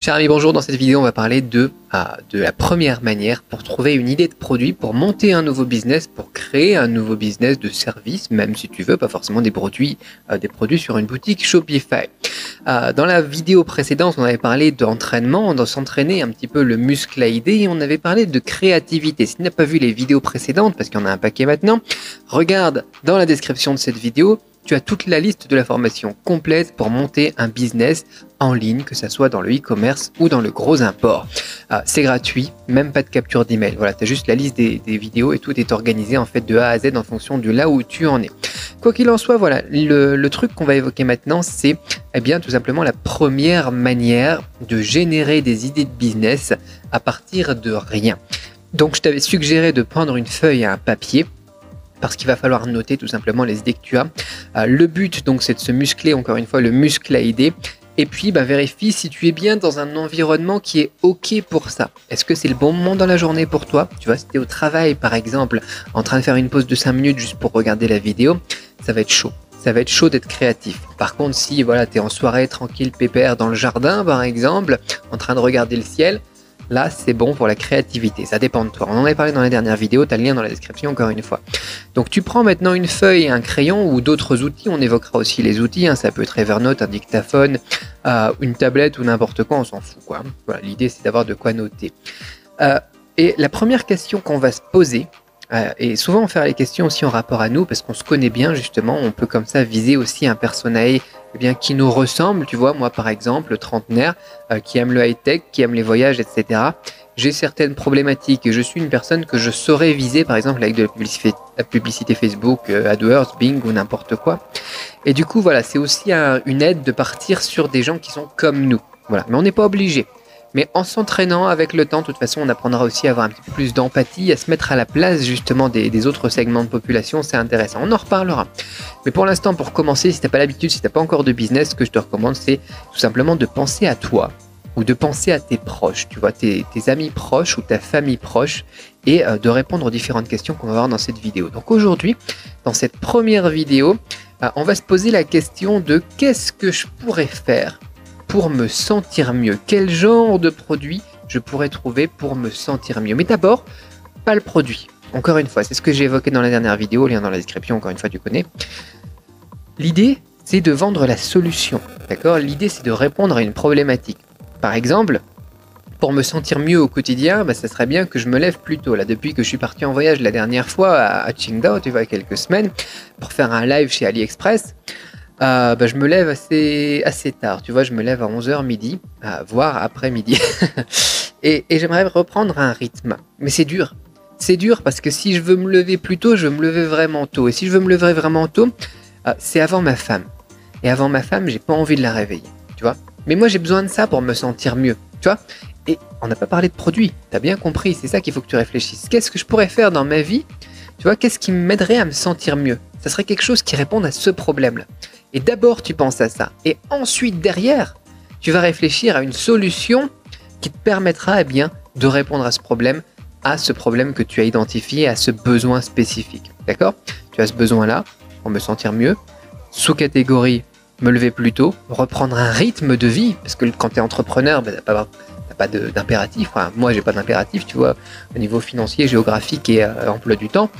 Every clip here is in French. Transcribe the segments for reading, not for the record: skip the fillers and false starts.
Cher ami, bonjour. Dans cette vidéo, on va parler de la première manière pour trouver une idée de produit, pour monter un nouveau business, pour créer un nouveau business de service, même si tu veux, pas forcément des produits sur une boutique Shopify. Dans la vidéo précédente, on avait parlé d'entraînement, de s'entraîner un petit peu le muscle à idée, et on avait parlé de créativité. Si tu n'as pas vu les vidéos précédentes, parce qu'il y en a un paquet maintenant, regarde dans la description de cette vidéo. Tu as toute la liste de la formation complète pour monter un business en ligne, que ce soit dans le e-commerce ou dans le gros import. C'est gratuit, même pas de capture d'email. Voilà, tu as juste la liste des vidéos et tout est organisé en fait de A à Z en fonction de là où tu en es. Quoi qu'il en soit, voilà, le truc qu'on va évoquer maintenant, c'est bien tout simplement la première manière de générer des idées de business à partir de rien. Donc je t'avais suggéré de prendre une feuille et un papier, parce qu'il va falloir noter tout simplement les idées que tu as. Le but, donc, c'est de se muscler, encore une fois, le muscle à idées. Et puis, vérifie si tu es bien dans un environnement qui est OK pour ça. Est-ce que c'est le bon moment dans la journée pour toi? Tu vois, si tu es au travail, par exemple, en train de faire une pause de 5 minutes juste pour regarder la vidéo, ça va être chaud. Ça va être chaud d'être créatif. Par contre, si voilà, tu es en soirée, tranquille, pépère, dans le jardin, par exemple, en train de regarder le ciel, là, c'est bon pour la créativité. Ça dépend de toi. On en avait parlé dans la dernière vidéo. Tu as le lien dans la description encore une fois. Donc, tu prends maintenant une feuille et un crayon ou d'autres outils. On évoquera aussi les outils. Ça peut être Evernote, un dictaphone, une tablette ou n'importe quoi. On s'en fout, quoi. Voilà, l'idée, c'est d'avoir de quoi noter. Et la première question qu'on va se poser, et souvent on fait les questions aussi en rapport à nous parce qu'on se connaît bien justement, on peut comme ça viser aussi un personnage qui nous ressemble, tu vois, moi par exemple, trentenaire, qui aime le high-tech, qui aime les voyages, etc. J'ai certaines problématiques et je suis une personne que je saurais viser par exemple avec de la publicité Facebook, AdWords, Bing ou n'importe quoi. Et du coup voilà, c'est aussi une aide de partir sur des gens qui sont comme nous. Voilà, mais on n'est pas obligé. Mais en s'entraînant avec le temps, de toute façon, on apprendra aussi à avoir un petit peu plus d'empathie, à se mettre à la place justement des autres segments de population. C'est intéressant, on en reparlera. Mais pour l'instant, pour commencer, si tu n'as pas l'habitude, si tu n'as pas encore de business, ce que je te recommande, c'est tout simplement de penser à toi ou de penser à tes proches, tu vois, tes amis proches ou ta famille proche, et de répondre aux différentes questions qu'on va voir dans cette vidéo. Donc aujourd'hui, dans cette première vidéo, on va se poser la question de qu'est-ce que je pourrais faire pour me sentir mieux? Quel genre de produit je pourrais trouver pour me sentir mieux? Mais d'abord, pas le produit. Encore une fois, c'est ce que j'ai évoqué dans la dernière vidéo, lien dans la description, encore une fois, tu connais. L'idée, c'est de vendre la solution, d'accord? L'idée, c'est de répondre à une problématique. Par exemple, pour me sentir mieux au quotidien, ça serait bien que je me lève plus tôt. Là, depuis que je suis parti en voyage la dernière fois à Qingdao, tu vois, il y a quelques semaines, pour faire un live chez AliExpress, je me lève assez tard, tu vois, je me lève à 11h midi, voire après-midi. et j'aimerais reprendre un rythme. Mais c'est dur. C'est dur parce que si je veux me lever plus tôt, je veux me lever vraiment tôt. Et si je veux me lever vraiment tôt, c'est avant ma femme. Et avant ma femme, j'ai pas envie de la réveiller, tu vois. Mais moi, j'ai besoin de ça pour me sentir mieux, tu vois. Et on n'a pas parlé de produits, t'as bien compris, c'est ça qu'il faut que tu réfléchisses. Qu'est-ce que je pourrais faire dans ma vie? Tu vois, qu'est-ce qui m'aiderait à me sentir mieux? Ça serait quelque chose qui réponde à ce problème-là. Et d'abord, tu penses à ça. Et ensuite, derrière, tu vas réfléchir à une solution qui te permettra de répondre à ce problème que tu as identifié, à ce besoin spécifique. D'accord? Tu as ce besoin-là pour me sentir mieux. Sous-catégorie, me lever plus tôt, reprendre un rythme de vie. Parce que quand tu es entrepreneur, t'as pas d'impératif. Enfin, moi, j'ai pas d'impératif, tu vois, au niveau financier, géographique et emploi du temps.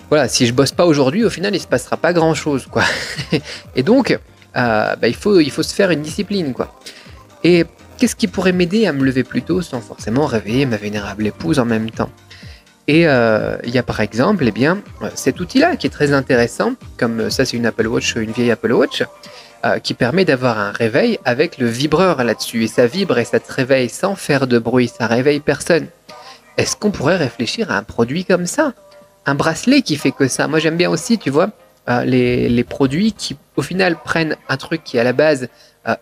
Voilà, si je bosse pas aujourd'hui, au final, il se passera pas grand-chose, quoi. Et donc, il faut se faire une discipline, quoi. Et qu'est-ce qui pourrait m'aider à me lever plus tôt sans forcément réveiller ma vénérable épouse en même temps? Et il y a par exemple, cet outil-là qui est très intéressant, comme ça, c'est une Apple Watch, une vieille Apple Watch, qui permet d'avoir un réveil avec le vibreur là-dessus. Et ça vibre et ça te réveille sans faire de bruit, ça réveille personne. Est-ce qu'on pourrait réfléchir à un produit comme ça? Un bracelet qui fait que ça. Moi, j'aime bien aussi, tu vois, les produits qui, au final, prennent un truc qui, à la base,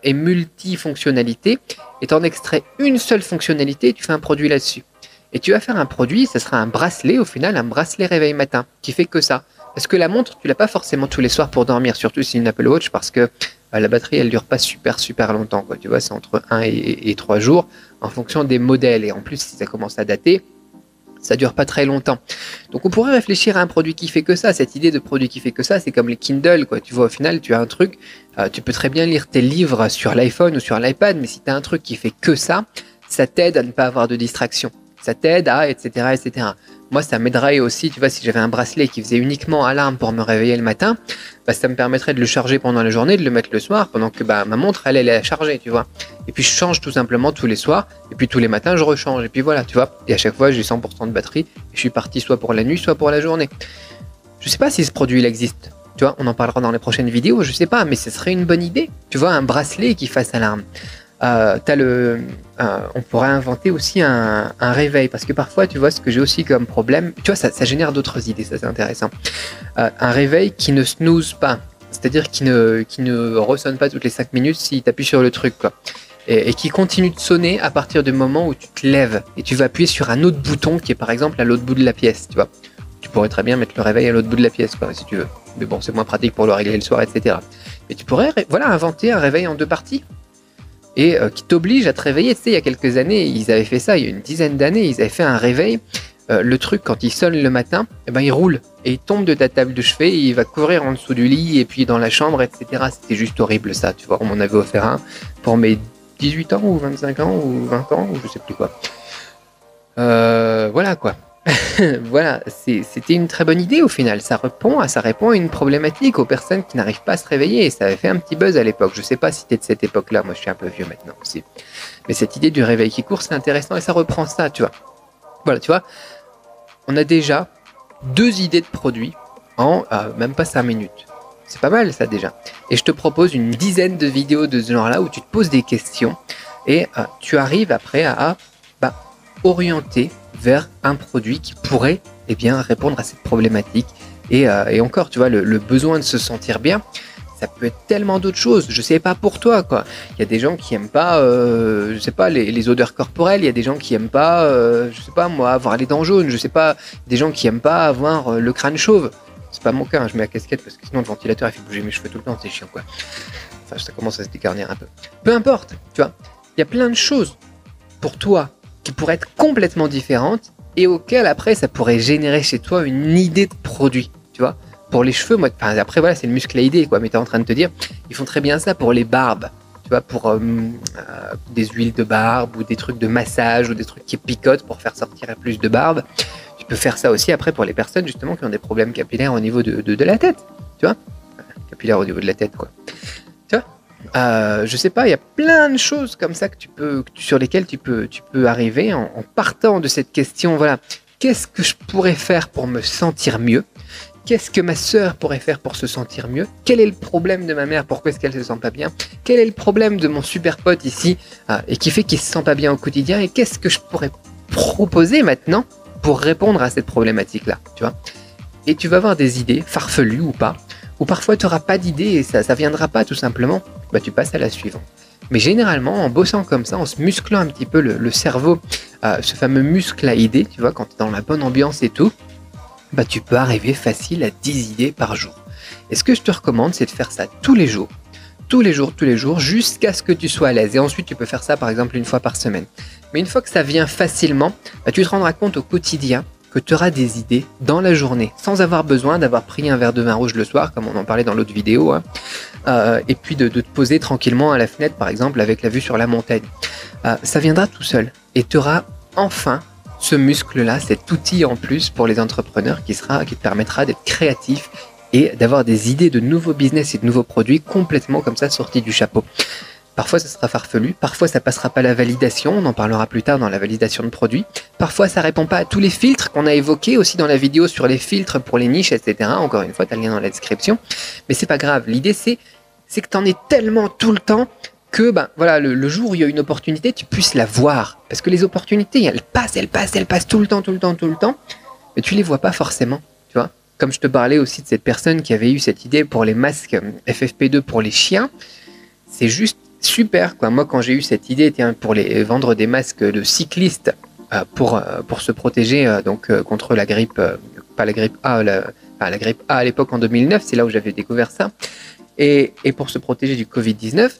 est multifonctionnalité, et t'en extrais une seule fonctionnalité, et tu fais un produit là-dessus. Et tu vas faire un produit, ça sera un bracelet, au final, un bracelet réveil matin, qui fait que ça. Parce que la montre, tu l'as pas forcément tous les soirs pour dormir, surtout si c'est une Apple Watch, parce que la batterie, elle dure pas super longtemps, quoi. Tu vois, c'est entre 1 et 3 jours, en fonction des modèles. Et en plus, si ça commence à dater, Ça dure pas très longtemps. Donc on pourrait réfléchir à un produit qui fait que ça. Cette idée de produit qui fait que ça, c'est comme les Kindle, quoi. Tu vois, au final, tu as un truc, tu peux très bien lire tes livres sur l'iPhone ou sur l'iPad, mais si tu as un truc qui fait que ça t'aide à ne pas avoir de distraction. Ça t'aide à, etc., etc. Moi, ça m'aiderait aussi, tu vois, si j'avais un bracelet qui faisait uniquement alarme pour me réveiller le matin, bah, ça me permettrait de le charger pendant la journée, de le mettre le soir, pendant que bah, ma montre, elle est chargée, tu vois. Et puis, je change tout simplement tous les soirs, et puis tous les matins, je rechange, et puis voilà, tu vois. Et à chaque fois, j'ai 100% de batterie, et je suis parti soit pour la nuit, soit pour la journée. Je sais pas si ce produit, il existe. Tu vois, on en parlera dans les prochaines vidéos, je sais pas, mais ce serait une bonne idée. Tu vois, un bracelet qui fasse alarme. On pourrait inventer aussi un réveil, parce que parfois, tu vois, ce que j'ai aussi comme problème, tu vois, ça génère d'autres idées, ça c'est intéressant. Un réveil qui ne snooze pas, c'est-à-dire qui ne ressonne pas toutes les 5 minutes si tu appuies sur le truc, quoi. Et qui continue de sonner à partir du moment où tu te lèves et tu vas appuyer sur un autre bouton qui est par exemple à l'autre bout de la pièce, tu vois. Tu pourrais très bien mettre le réveil à l'autre bout de la pièce, quoi, si tu veux. Mais bon, c'est moins pratique pour le régler le soir, etc. Mais tu pourrais, voilà, inventer un réveil en 2 parties. Et qui t'oblige à te réveiller. Tu sais, il y a quelques années, ils avaient fait ça, il y a une dizaine d'années, ils avaient fait un réveil. Le truc, quand il sonne le matin, eh ben, il roule et il tombe de ta table de chevet, et il va courir en dessous du lit et puis dans la chambre, etc. C'était juste horrible ça, tu vois. On m'en avait offert un pour mes 18 ans ou 25 ans ou 20 ans ou je sais plus quoi. Voilà quoi. Voilà, c'était une très bonne idée au final. Ça répond à une problématique aux personnes qui n'arrivent pas à se réveiller. Et ça avait fait un petit buzz à l'époque. Je sais pas si t'es de cette époque-là. Moi, je suis un peu vieux maintenant aussi. Mais cette idée du réveil qui court, c'est intéressant et ça reprend ça, tu vois. Voilà, tu vois. On a déjà 2 idées de produits en même pas 5 minutes. C'est pas mal ça déjà. Et je te propose une dizaine de vidéos de ce genre-là où tu te poses des questions et tu arrives après à orienter vers un produit qui pourrait répondre à cette problématique. Et encore, tu vois, le besoin de se sentir bien, ça peut être tellement d'autres choses. Je sais pas pour toi, quoi. Il y a des gens qui aiment pas, je sais pas, les odeurs corporelles. Il y a des gens qui aiment pas, je sais pas moi, avoir les dents jaunes. Je sais pas, des gens qui aiment pas avoir le crâne chauve. C'est pas mon cas, hein. Je mets la casquette parce que sinon le ventilateur il fait bouger mes cheveux tout le temps, c'est chiant, quoi. Enfin, ça commence à se dégarnir un peu. Peu importe, tu vois. Il y a plein de choses pour toi qui pourraient être complètement différentes et auxquelles après ça pourrait générer chez toi une idée de produit, tu vois. Pour les cheveux, moi, après voilà, c'est le muscle à idée, quoi, mais t'es en train de te dire, ils font très bien ça pour les barbes, tu vois, pour des huiles de barbe ou des trucs de massage ou des trucs qui picotent pour faire sortir plus de barbe. Tu peux faire ça aussi après pour les personnes justement qui ont des problèmes capillaires au niveau de la tête, tu vois, capillaire au niveau de la tête, quoi. Tu vois. Je sais pas, il y a plein de choses comme ça sur lesquelles tu peux arriver en partant de cette question. Voilà, qu'est-ce que je pourrais faire pour me sentir mieux? Qu'est-ce que ma sœur pourrait faire pour se sentir mieux? Quel est le problème de ma mère? Pourquoi est-ce qu'elle se sent pas bien? Quel est le problème de mon super pote ici et qui fait qu'il se sent pas bien au quotidien? Et qu'est-ce que je pourrais proposer maintenant pour répondre à cette problématique-là, tu vois? Et tu vas avoir des idées, farfelues ou pas, ou parfois tu n'auras pas d'idée et ça viendra pas tout simplement. Bah, tu passes à la suivante. Mais généralement, en bossant comme ça, en se musclant un petit peu le cerveau, ce fameux muscle à idées, tu vois, quand tu es dans la bonne ambiance et tout, bah, tu peux arriver facile à 10 idées par jour. Et ce que je te recommande, c'est de faire ça tous les jours, jusqu'à ce que tu sois à l'aise. Et ensuite, tu peux faire ça, par exemple, une fois par semaine. Mais une fois que ça vient facilement, bah, tu te rendras compte au quotidien que tu auras des idées dans la journée, sans avoir besoin d'avoir pris un verre de vin rouge le soir, comme on en parlait dans l'autre vidéo, hein. Et puis de te poser tranquillement à la fenêtre, par exemple, avec la vue sur la montagne. Ça viendra tout seul. Et tu auras enfin ce muscle-là, cet outil en plus pour les entrepreneurs qui te permettra d'être créatif et d'avoir des idées de nouveaux business et de nouveaux produits complètement comme ça sortis du chapeau. Parfois, ça sera farfelu. Parfois, ça passera pas la validation. On en parlera plus tard dans la validation de produits. Parfois, ça répond pas à tous les filtres qu'on a évoqués aussi dans la vidéo sur les filtres pour les niches, etc. Encore une fois, tu as le lien dans la description. Mais c'est pas grave. L'idée, c'est que tu en es tellement tout le temps que voilà, le jour où il y a une opportunité, tu puisses la voir. Parce que les opportunités, elles passent tout le temps. Mais tu les vois pas forcément, tu vois. Comme je te parlais aussi de cette personne qui avait eu cette idée pour les masques FFP2 pour les chiens. C'est juste super, quoi. Moi, quand j'ai eu cette idée, pour les vendre des masques de cyclistes pour se protéger contre la grippe, pas la grippe A, la grippe A à l'époque en 2009, c'est là où j'avais découvert ça. Et pour se protéger du Covid-19,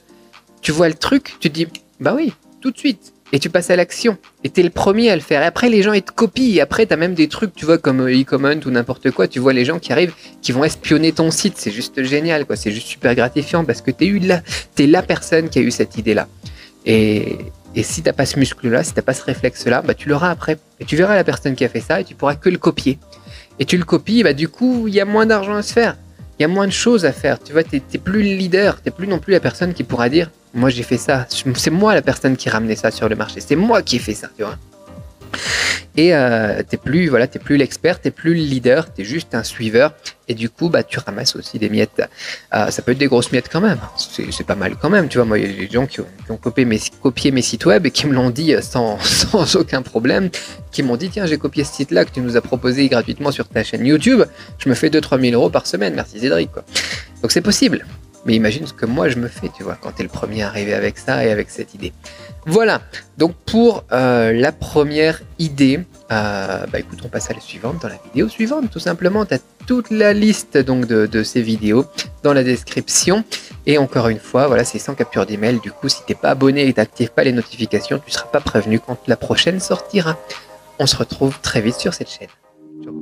tu vois le truc, tu te dis, bah oui, tout de suite. et tu passes à l'action. Et tu es le premier à le faire. Et après, les gens, ils te copient. Et après, tu as même des trucs, tu vois, comme e-comment ou n'importe quoi. Tu vois les gens qui arrivent, qui vont espionner ton site. C'est juste génial, quoi. C'est juste super gratifiant parce que t'es la personne qui a eu cette idée-là. Et si t'as pas ce muscle-là, si t'as pas ce réflexe-là, bah, tu l'auras après. Et tu verras la personne qui a fait ça et tu pourras que le copier. Et tu le copies, bah, du coup, il y a moins d'argent à se faire. Il y a moins de choses à faire. Tu vois, t'es plus le leader. T'es plus non plus la personne qui pourra dire, moi j'ai fait ça. C'est moi la personne qui ramenait ça sur le marché. C'est moi qui ai fait ça, tu vois. Et t'es plus l'expert, t'es plus le leader, t'es juste un suiveur. Et du coup, bah, tu ramasses aussi des miettes. Ça peut être des grosses miettes quand même. C'est pas mal quand même. Tu vois, moi, il y a des gens qui ont copié mes sites web et qui me l'ont dit sans aucun problème. Qui m'ont dit, tiens, j'ai copié ce site-là que tu nous as proposé gratuitement sur ta chaîne YouTube. Je me fais 2-3 000 euros par semaine. Merci Cédric, quoi. Donc c'est possible. Mais imagine ce que moi je me fais, tu vois, quand t'es le premier arrivé avec ça et avec cette idée. Voilà, donc pour la première idée, bah écoute, on passe à la suivante, dans la vidéo suivante, tout simplement. Tu as toute la liste donc de ces vidéos dans la description. Et encore une fois, voilà, c'est sans capture d'email. Du coup, si t'es pas abonné et t'actives pas les notifications, tu seras pas prévenu quand la prochaine sortira. On se retrouve très vite sur cette chaîne. Ciao.